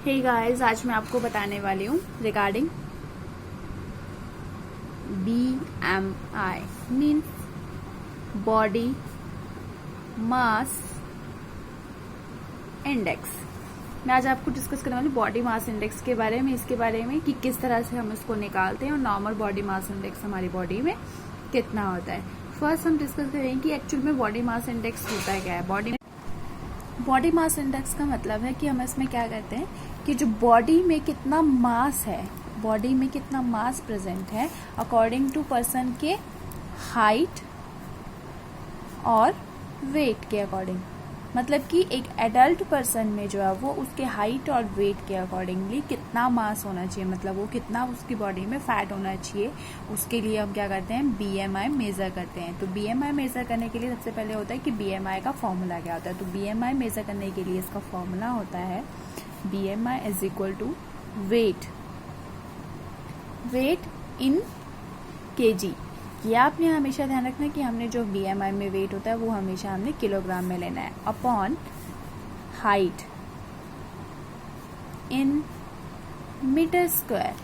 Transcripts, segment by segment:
Hey guys, आज मैं आपको बताने वाली हूँ regarding BMI means body mass index. मैं आज आपको डिस्कस करने वाली बॉडी मास इंडेक्स के बारे में, इसके बारे में कि किस तरह से हम इसको निकालते हैं और नॉर्मल बॉडी मास इंडेक्स हमारी बॉडी में कितना होता है। फर्स्ट हम डिस्कस करेंगे कि एक्चुअल में बॉडी मास इंडेक्स होता है क्या है। बॉडी मास इंडेक्स का मतलब है कि हम इसमें क्या करते हैं कि जो बॉडी में कितना मास है, बॉडी में कितना मास प्रेजेंट है अकॉर्डिंग टू पर्सन के हाइट और वेट के अकॉर्डिंग। मतलब कि एक एडल्ट पर्सन में जो है वो उसके हाइट और वेट के अकॉर्डिंगली कितना मास होना चाहिए, मतलब वो कितना उसकी बॉडी में फैट होना चाहिए, उसके लिए हम क्या करते हैं BMI मेजर करते हैं। तो BMI मेजर करने के लिए सबसे पहले होता है कि BMI का फॉर्मूला क्या होता है। तो BMI मेजर करने के लिए इसका फॉर्मूला होता है BMI is equal to weight in kg। ये आपने हमेशा ध्यान रखना कि हमने जो BMI में वेट होता है वो हमेशा हमने किलोग्राम में लेना है, upon height in metre square.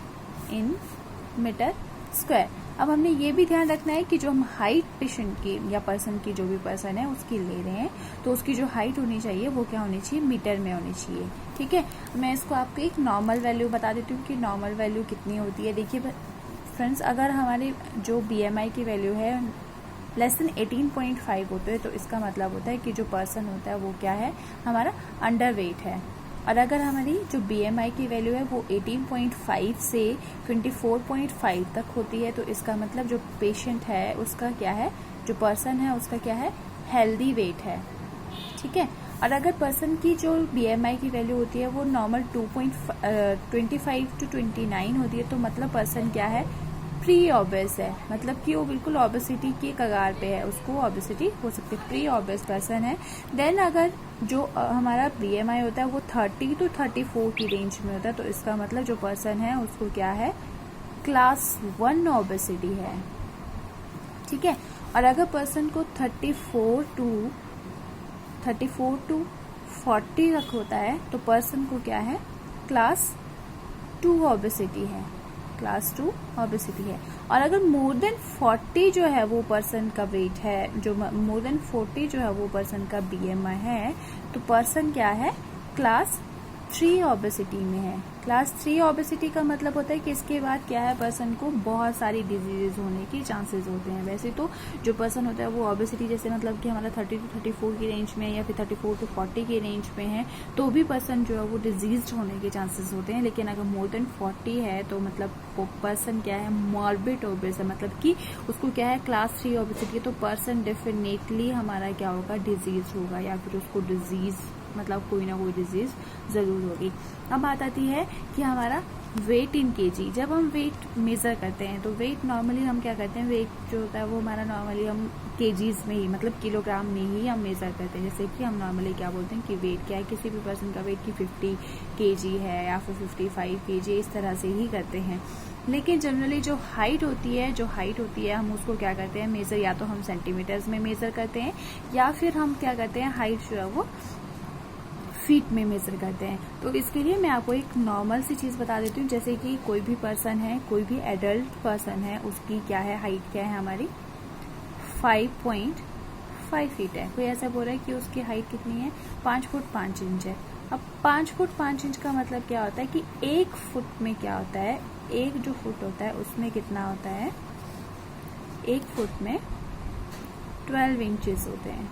अब हमने ये भी ध्यान रखना है कि जो हम हाइट पेशेंट की या पर्सन की, जो भी पर्सन है उसकी ले रहे हैं, तो उसकी जो हाइट होनी चाहिए वो क्या होनी चाहिए, मीटर में होनी चाहिए। ठीक है, मैं इसको आपको एक नॉर्मल वैल्यू बता देती हूँ कि नॉर्मल वैल्यू कितनी होती है। देखिए फ्रेंड्स, अगर हमारी जो BMI की वैल्यू है लेस देन 18.5 होते हैं तो इसका मतलब होता है कि जो पर्सन होता है वो क्या है, हमारा अंडर वेट है। और अगर हमारी जो BMI की वैल्यू है वो 18.5 से 24.5 तक होती है तो इसका मतलब जो पेशेंट है उसका क्या है, जो पर्सन है उसका क्या है, हेल्दी वेट है। ठीक है, और अगर पर्सन की जो BMI की वैल्यू होती है वो नॉर्मल 25 to 29 होती है तो मतलब पर्सन क्या है, प्री ऑबेस है, मतलब कि वो बिल्कुल ओबेसिटी के कगार पे है, उसको ओबेसिटी हो सकती है, प्री ऑबेस पर्सन है। देन अगर जो हमारा BMI होता है वो 30 to 34 की रेंज में होता है तो इसका मतलब जो पर्सन है उसको क्या है, क्लास 1 ओबेसिटी है। ठीक है, और अगर पर्सन को 34 to 40 तक होता है तो पर्सन को क्या है, क्लास 2 ओबेसिटी है, क्लास 2 ओबेसिटी है। और अगर मोर देन 40 जो है वो पर्सन का वेट है, जो मोर देन 40 जो है वो पर्सन का BMI है तो पर्सन क्या है, क्लास 3 ओबेसिटी में है। क्लास 3 ओबेसिटी का मतलब होता है कि इसके बाद क्या है, पर्सन को बहुत सारी डिजीजेज होने के चांसेस होते हैं। वैसे तो जो पर्सन होता है वो ओबेसिटी जैसे मतलब कि हमारा 30 to 34 की रेंज में या फिर 34 to 40 की रेंज में है तो भी पर्सन जो है वो डिजीज होने के चांसेस होते हैं। लेकिन अगर मोर देन 40 है तो मतलब वो पर्सन क्या है, मॉर्बिड ओबेस है, मतलब कि उसको क्या है, क्लास 3 ओबेसिटी है तो पर्सन डेफिनेटली हमारा क्या होगा, डिजीज होगा या फिर उसको डिजीज मतलब कोई ना कोई डिजीज जरूर होगी। अब बात आती है कि हमारा वेट इन kg। जब हम वेट मेजर करते हैं तो वेट नॉर्मली हम क्या करते हैं, वेट जो होता है वो हमारा नॉर्मली हम kgs में ही मतलब किलोग्राम में ही हम मेजर करते हैं। जैसे कि हम नॉर्मली क्या बोलते हैं कि वेट क्या है, किसी भी पर्सन का वेट की 50 kg है या फिर 55 kg, इस तरह से ही करते हैं। लेकिन जनरली जो हाइट होती है हम उसको क्या करते हैं मेजर, या तो हम सेंटीमीटर्स में मेजर करते हैं या फिर हम क्या करते हैं हाइट जो है वो फीट में मेजर करते हैं। तो इसके लिए मैं आपको एक नॉर्मल सी चीज बता देती हूँ, जैसे कि कोई भी पर्सन है, कोई भी एडल्ट पर्सन है, उसकी क्या है हाइट, क्या है हमारी 5.5 फीट है। कोई ऐसा बोल रहा है कि उसकी हाइट कितनी है, 5 फुट 5 इंच है। अब 5 फुट 5 इंच का मतलब क्या होता है कि 1 फुट में क्या होता है, एक जो फुट होता है उसमें कितना होता है, 1 फुट में 12 इंचेस होते हैं।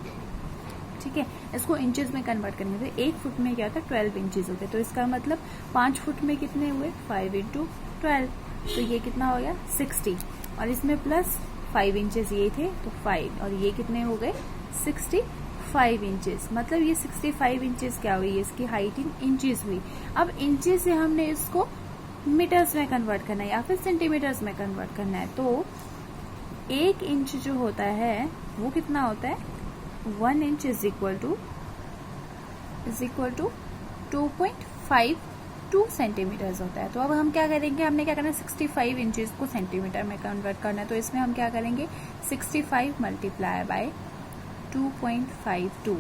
ठीक है, इसको इंचेस में कन्वर्ट करने से 1 फुट में क्या होता है, 12 इंचेस होते हैं। तो इसका मतलब 5 फुट में कितने हुए, 5 into 12, तो ये कितना हो गया 60, और इसमें प्लस 5 इंचेस ये थे तो 5, और ये कितने हो गए 65 इंचेस। मतलब ये 65 इंचेस क्या हुई, इसकी हाइट इन इंचेस हुई। अब इंचेस से हमने इसको मीटर्स में कन्वर्ट करना है या फिर सेंटीमीटर्स में कन्वर्ट करना है। तो 1 इंच जो होता है वो कितना होता है, 1 inch is equal to 2.52 centimetres होता है। तो अब हम क्या करेंगे, हमने क्या करना है 65 इंचेस को सेंटीमीटर में कन्वर्ट करना है। तो इसमें हम क्या करेंगे 65 मल्टीप्लाई बाय 2.52।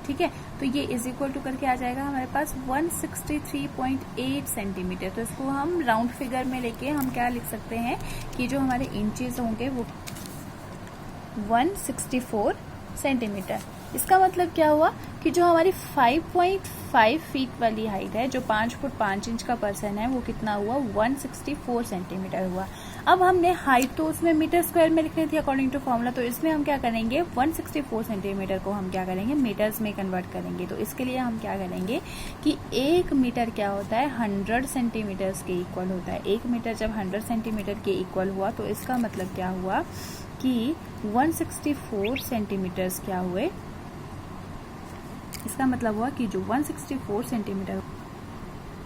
ठीक है। तो ये इज इक्वल टू करके आ जाएगा हमारे पास 163.8 सेंटीमीटर। तो इसको हम राउंड फिगर में लेके हम क्या लिख सकते हैं कि जो हमारे इंचेस होंगे वो 164 सेंटीमीटर। इसका मतलब क्या हुआ कि जो हमारी 5.5 फीट वाली हाइट है, जो 5 फुट 5 इंच का पर्सन है, वो कितना हुआ 164 सेंटीमीटर हुआ। अब हमने हाइट तो उसमें मीटर स्क्वायर में लिखनी थी अकॉर्डिंग टू फॉर्मूला, तो इसमें हम क्या करेंगे 164 सेंटीमीटर को हम क्या करेंगे मीटर्स में कन्वर्ट करेंगे। तो इसके लिए हम क्या करेंगे कि 1 मीटर क्या होता है 100 सेंटीमीटर्स के इक्वल होता है। 1 मीटर जब 100 सेंटीमीटर के इक्वल हुआ तो इसका मतलब क्या हुआ कि 164 सेंटीमीटर्स क्या हुए, इसका मतलब हुआ कि जो 164 सेंटीमीटर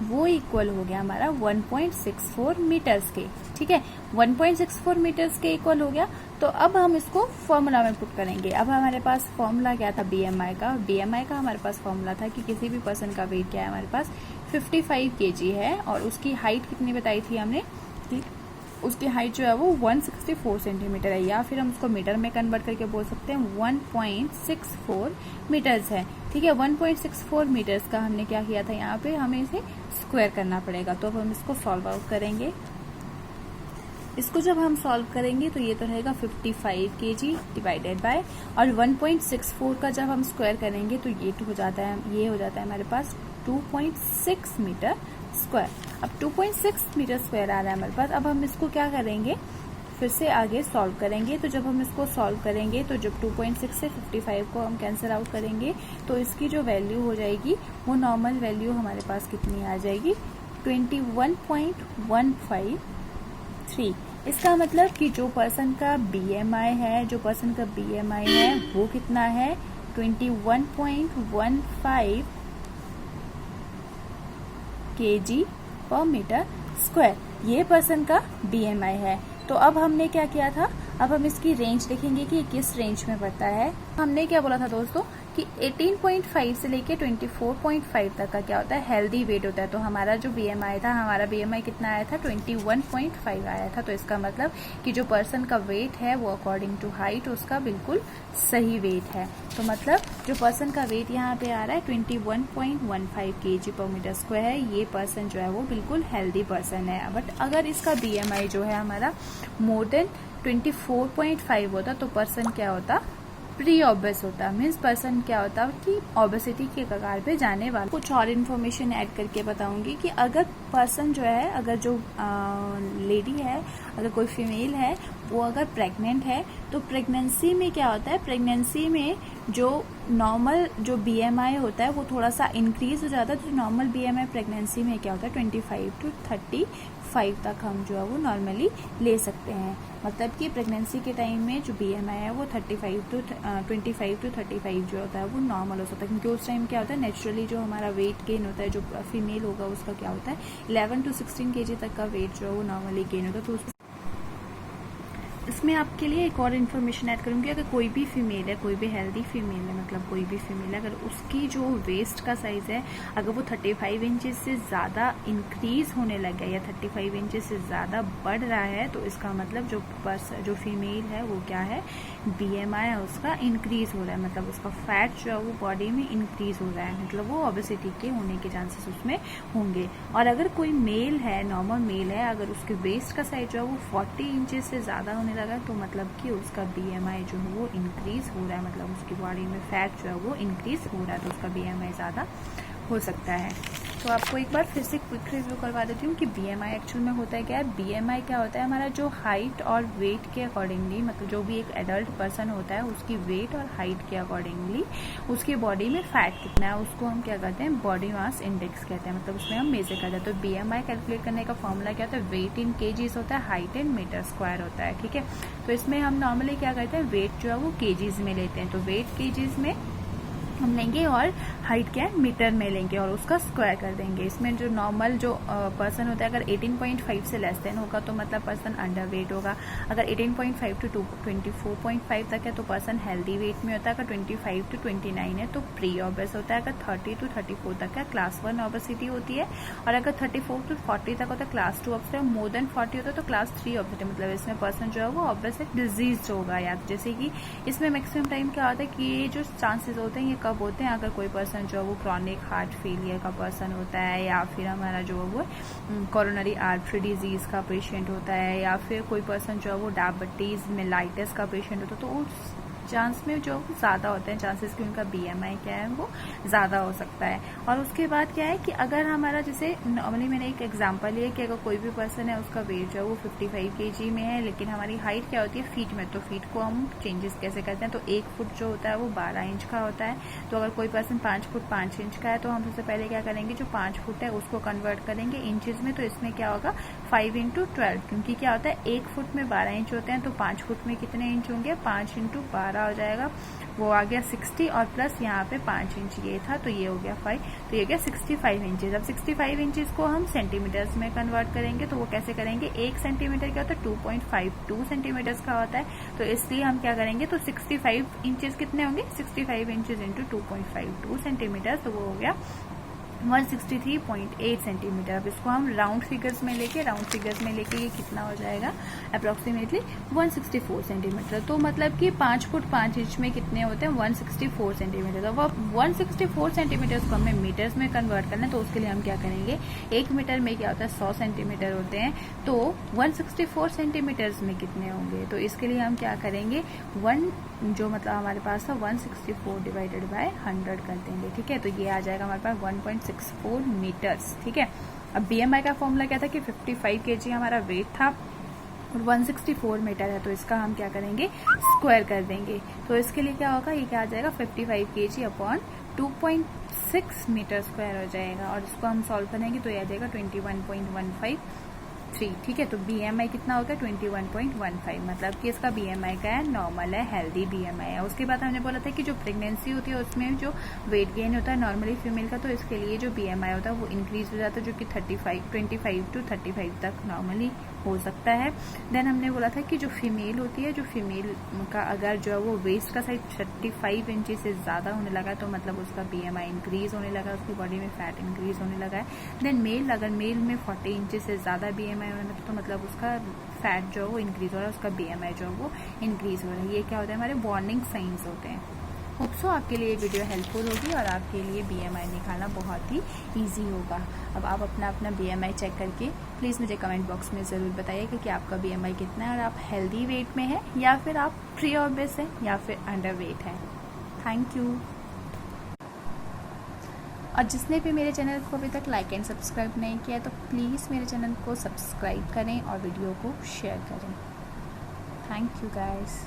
वो इक्वल हो गया हमारा 1.64 मीटर्स के। ठीक है, 1.64 मीटर्स के इक्वल हो गया। तो अब हम इसको फॉर्मूला में पुट करेंगे। अब हमारे पास फॉर्मूला क्या था BMI का। BMI का हमारे पास फॉर्मूला था कि किसी भी पर्सन का वेट क्या है हमारे पास 55 kg है और उसकी हाइट कितनी बताई थी हमने कि उसकी हाइट जो है वो 164 सेंटीमीटर है, या फिर हम उसको मीटर में कन्वर्ट करके बोल सकते हैं 1.64 मीटर्स है। ठीक है, 1.64 मीटर्स का हमने क्या किया था, यहाँ पे हमें इसे स्क्वायर करना पड़ेगा। तो अब हम इसको सॉल्व आउट करेंगे। इसको जब हम सॉल्व करेंगे तो ये तो रहेगा 55 kg डिवाइडेड बाय, और 1.64 का जब हम स्क्वायर करेंगे तो ये हो जाता है हमारे पास 2.6 मीटर स्क्वायर। अब 2.6 मीटर स्क्वायर आ रहा है हमारे पास। अब हम इसको क्या करेंगे, फिर से आगे सॉल्व करेंगे। तो जब हम इसको सॉल्व करेंगे तो जब 2.6 से 55 को हम कैंसिल आउट करेंगे तो इसकी जो वैल्यू हो जाएगी वो नॉर्मल वैल्यू हमारे पास कितनी आ जाएगी 21.153। इसका मतलब कि जो पर्सन का BMI है वो कितना है 21.15 kg पर मीटर स्क्वायर। ये पर्सन का BMI है। तो अब हमने क्या किया था, अब हम इसकी रेंज देखेंगे कि किस रेंज में पड़ता है। हमने क्या बोला था दोस्तों कि 18.5 से लेके 24.5 तक का क्या होता है हेल्दी वेट होता है। तो हमारा जो BMI था, हमारा BMI कितना आया था 21.5 आया था। तो इसका मतलब कि जो पर्सन का वेट है वो अकॉर्डिंग टू हाइट उसका बिल्कुल सही वेट है। तो मतलब जो पर्सन का वेट यहाँ पे आ रहा है 21.15 kg पर मीटर स्क्वायर है, ये पर्सन जो है वो बिल्कुल हेल्दी पर्सन है। बट अगर इसका BMI जो है हमारा मोर देन 24.5 होता तो पर्सन क्या होता प्री ऑब्वियस होता। मीन्स पर्सन क्या होता कि ओबेसिटी के कगार पे जाने वाला। कुछ और इन्फॉर्मेशन ऐड करके बताऊंगी कि अगर पर्सन जो है, अगर जो लेडी है, अगर कोई फीमेल है वो अगर प्रेग्नेंट है तो प्रेगनेंसी में क्या होता है, प्रेगनेंसी में जो नॉर्मल जो BMI होता है वो थोड़ा सा इंक्रीज हो जाता है। तो नॉर्मल BMI प्रेगनेंसी में क्या होता है 25 to 35 तक हम जो है वो नॉर्मली ले सकते हैं। मतलब कि प्रेगनेंसी के टाइम में जो BMI है वो 25 to 35 जो होता है वो नॉर्मल हो सकता है, क्योंकि उस टाइम क्या होता है नेचुरली जो हमारा वेट गेन होता है, जो फीमेल होगा उसका क्या होता है 11 to 16 kg तक का वेट जो है वो नॉर्मली गेन होता है। तो इसमें आपके लिए एक और इन्फॉर्मेशन ऐड करूंगी। अगर कोई भी फीमेल है, कोई भी हेल्दी फीमेल है, मतलब कोई भी फीमेल है, अगर उसकी जो वेस्ट का साइज है अगर वो 35 इंचेस से ज़्यादा इंक्रीज होने लग गया या 35 इंचेस से ज़्यादा बढ़ रहा है तो इसका मतलब जो फीमेल है वो क्या है BMI है उसका इंक्रीज हो रहा है, मतलब उसका फैट जो है वो बॉडी में इंक्रीज हो रहा है, मतलब वो ओबेसिटी के होने के चांसेस उसमें होंगे। और अगर कोई मेल है, नॉर्मल मेल है, अगर उसके वेस्ट का साइज जो है वो 40 इंचेस से ज़्यादा होने लगा तो मतलब कि उसका BMI जो है वो इंक्रीज हो रहा है, मतलब उसकी बॉडी में फैट जो है वो इंक्रीज हो रहा है, तो उसका BMI ज़्यादा हो सकता है। तो आपको एक बार फिर से क्विक रिव्यू करवा देती हूँ कि BMI एक्चुअल में होता है क्या है। BMI क्या होता है, हमारा जो हाइट और वेट के अकॉर्डिंगली, मतलब जो भी एक एडल्ट पर्सन होता है उसकी वेट और हाइट के अकॉर्डिंगली उसकी बॉडी में फैट कितना है उसको हम क्या कहते हैं बॉडी मास इंडेक्स कहते हैं, मतलब उसमें हम मेजर करते हैं। तो BMI कैलकुलेट करने का फॉर्मूला क्या होता है, वेट इन केजीज होता है, हाइट इन मीटर स्क्वायर होता है। ठीक है, तो इसमें हम नॉर्मली क्या करते हैं वेट जो है वो केजीज में लेते हैं, तो वेट केजीज में हम लेंगे और हाइट क्या है मीटर में लेंगे और उसका स्क्वायर कर देंगे। इसमें जो नॉर्मल जो पर्सन होता है अगर 18.5 से लेस देन होगा तो मतलब पर्सन अंडर वेट होगा। अगर 18.5 to 24.5 तक है तो पर्सन हेल्दी वेट में होता है। अगर 25 to 29 है तो प्री ऑबेस होता है। अगर 30 to 34 तक है क्लास 1 ओबेसिटी होती है, और अगर 34 to 40 तक होता है क्लास 2 ओबेसिटी, मोर देन 40 होता है तो क्लास 3 ओबेसिटी, मतलब इसमें पर्सन जो है वो ऑब्वियसली डिजीज होगा। या जैसे कि इसमें मैक्सिमम टाइम क्या होता है कि ये जो चांसेस होते हैं ये कब कब होते हैं, अगर कोई पर्सन जो है वो क्रॉनिक हार्ट फेलियर का पर्सन होता है, या फिर हमारा जो है वो कोरोनरी आर्टरी डिजीज़ का पेशेंट होता है, या फिर कोई पर्सन जो है वो डायबिटीज़ मेलाइटिस का पेशेंट होता है, तो उस चांस में जो ज़्यादा होते हैं चांसेस कि उनका BMI क्या है वो ज़्यादा हो सकता है। और उसके बाद क्या है कि अगर हमारा जैसे नॉर्मली मैंने एक एग्जांपल लिया कि अगर कोई भी पर्सन है उसका वेट जो है वो 55 kg में है, लेकिन हमारी हाइट क्या होती है फीट में, तो फीट को हम चेंजेस कैसे करते हैं, तो 1 फुट जो होता है वो 12 इंच का होता है। तो अगर कोई पर्सन 5 फुट 5 इंच का है तो हम सबसे पहले क्या करेंगे, जो 5 फुट है उसको कन्वर्ट करेंगे इंचेस में, तो इसमें क्या होगा 5 × 12, क्योंकि क्या होता है 1 फुट में 12 इंच होते हैं, तो 5 फुट में कितने इंच होंगे, 5 × 12 हो जाएगा, वो आ गया 60, और प्लस यहाँ पे 5 इंच ये था, तो ये हो गया 5, तो ये गया 65 इंचेस। अब 65 इंचेस को हम सेंटीमीटर्स में कन्वर्ट करेंगे, तो वो कैसे करेंगे, 1 सेंटीमीटर क्या होता है 2.52 सेंटीमीटर्स का होता है, तो इसलिए हम क्या करेंगे, तो 65 इंचेस कितने होंगे, 65 इंचेस इंटू 2.52 सेंटीमीटर, तो वो हो गया 163.8 सेंटीमीटर। अब इसको हम राउंड फिगर्स में लेके ये कितना हो जाएगा, अप्रोक्सीमेटली 164 सेंटीमीटर। तो मतलब कि 5 फुट 5 इंच में कितने होते हैं, 164 सेंटीमीटर। तो अब 164 सेंटीमीटर को हमें मीटर्स में कन्वर्ट करना है, तो उसके लिए हम क्या करेंगे, 1 मीटर में क्या होता है 100 सेंटीमीटर होते हैं, तो 164 सेंटीमीटर्स में कितने होंगे, तो इसके लिए हम क्या करेंगे, 1 जो मतलब हमारे पास था 164 डिवाइडेड बाय 100 कर देंगे, ठीक है, तो ये आ जाएगा हमारे पास 1.64 मीटर्स, ठीक है। अब BMI का फॉर्मूला क्या था कि 55 kg हमारा वेट था और 164 मीटर है, तो इसका हम क्या करेंगे, स्क्वायर कर देंगे, तो इसके लिए क्या होगा, ये क्या आ जाएगा 55 kg अपॉन 2.6 मीटर स्क्वायर हो जाएगा, और इसको हम सॉल्व करेंगे तो ये आ जाएगा 21.153, ठीक है। तो BMI कितना होगा 21.15, मतलब कि इसका BMI का है नॉर्मल है, हेल्दी BMI है। उसके बाद हमने बोला था कि जो प्रेगनेंसी होती है उसमें जो वेट गेन होता है नॉर्मली फीमेल का, तो इसके लिए जो BMI होता है वो इंक्रीज हो जाता है, जो कि 25 to 35 तक नॉर्मली हो सकता है। देन हमने बोला था कि जो फीमेल होती है, जो फीमेल का अगर जो है वो वेस्ट का साइज 35 इंच से ज़्यादा होने लगा तो मतलब उसका BMI इंक्रीज होने लगा, उसकी बॉडी में फैट इंक्रीज होने लगा है। देन मेल, अगर मेल में 40 इंच से ज़्यादा BMI होने लगा तो मतलब उसका फैट जो है वो इंक्रीज हो रहा है, उसका BMI जो है वो इंक्रीज हो रहा है। ये क्या होता है, हमारे वार्निंग साइंस होते हैं। होप सो आपके लिए ये वीडियो हेल्पफुल होगी और आपके लिए BMI निकालना बहुत ही इजी होगा। अब आप अपना BMI चेक करके प्लीज़ मुझे कमेंट बॉक्स में ज़रूर बताइएगा कि आपका BMI कितना है और आप हेल्दी वेट में हैं या फिर आप प्री ओबेस हैं या फिर अंडर वेट हैं। Thank you. और जिसने भी मेरे चैनल को अभी तक लाइक एंड सब्सक्राइब नहीं किया तो प्लीज़ मेरे चैनल को सब्सक्राइब करें और वीडियो को शेयर करें। Thank you guys.